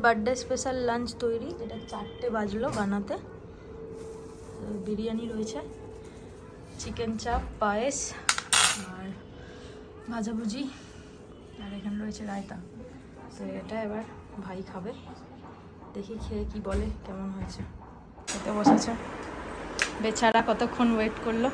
Birthday special lunch তৈরি, যেটা 4টে বাজলো বানাতে। বিরিয়ানি রয়েছে, চিকেন চাপ, পায়েস আর ভাজাভুজি, আর এখানে রয়েছে রায়তা। তো এটা এবার ভাই খাবে, দেখি খেয়ে কি বলে কেমন হয়েছে। খেতে বসেছে, বেচারা কতক্ষণ ওয়েট করলো।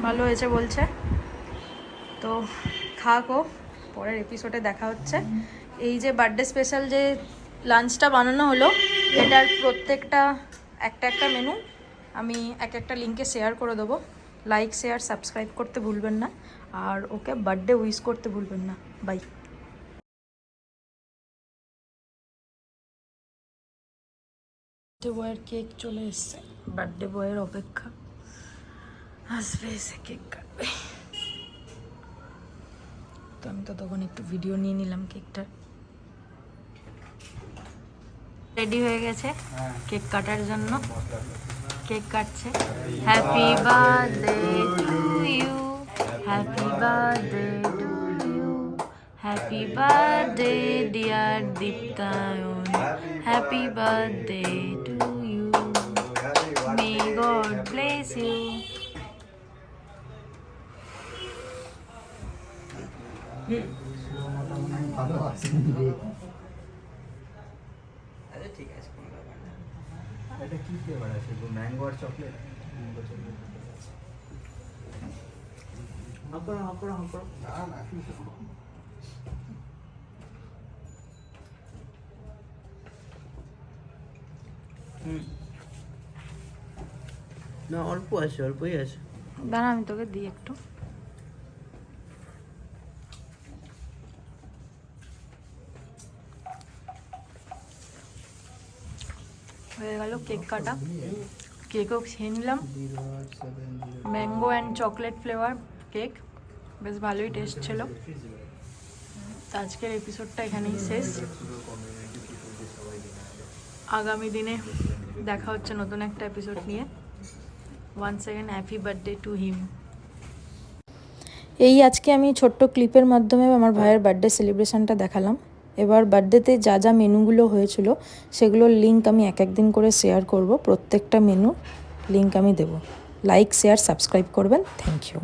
ভালো হয়েছে বলছে, তো খাকো, পরের এপিসোডে দেখা হচ্ছে। এই যে বার্থডে স্পেশাল যে লাঞ্চটা বানানো হলো, এটার প্রত্যেকটা একটা মেনু আমি একটা লিঙ্কে শেয়ার করে দেবো। লাইক, শেয়ার, সাবস্ক্রাইব করতে ভুলবেন না, আর ওকে বার্থডে উইশ করতে ভুলবেন না। বাই। বার্থডে বয়ের কেক চলে এসছে, বার্থডে বয়ের অপেক্ষা, আসবে এসে কেক কাটবে। তো আমি তো তখন একটু ভিডিও নিয়ে নিলাম কেকটা। রেডি হয়ে গেছে কেক কাটার জন্য, কেক কাটছে। Happy birthday to you, happy birthday to you, happy birthday dear Diptayan, happy birthday to you, may God bless you. ঠিক আছে, কোনো ব্যাপার না। এটা কি ফ্লেভার আছে? ম্যাঙ্গো আর চকলেট? না, অল্প আছে, অল্পই আছে। দাঁড়া আমি তোকে দিই একটু। হয়ে গেল কেক কাটা, কেকও খেয়ে নিলাম। Mango and chocolate flavour cake, বেশ ভালোই টেস্ট ছিল। তো আজকের এপিসোডটা এখানেই শেষ। আগামী দিনে দেখা হচ্ছে নতুন একটা এপিসোড নিয়ে। Once second happy birthday to him. এই আজকে আমি ছোট্ট ক্লিপের মাধ্যমে আমার ভাইয়ের বার্থডে সেলিব্রেশনটা দেখালাম। এবার বার্থডেতে যা যা মেনুগুলো হয়েছিল সেগুলোর লিঙ্ক আমি একদিন করে শেয়ার করব। প্রত্যেকটা মেনু লিঙ্ক আমি দেব। লাইক, শেয়ার, সাবস্ক্রাইব করবেন। Thank you.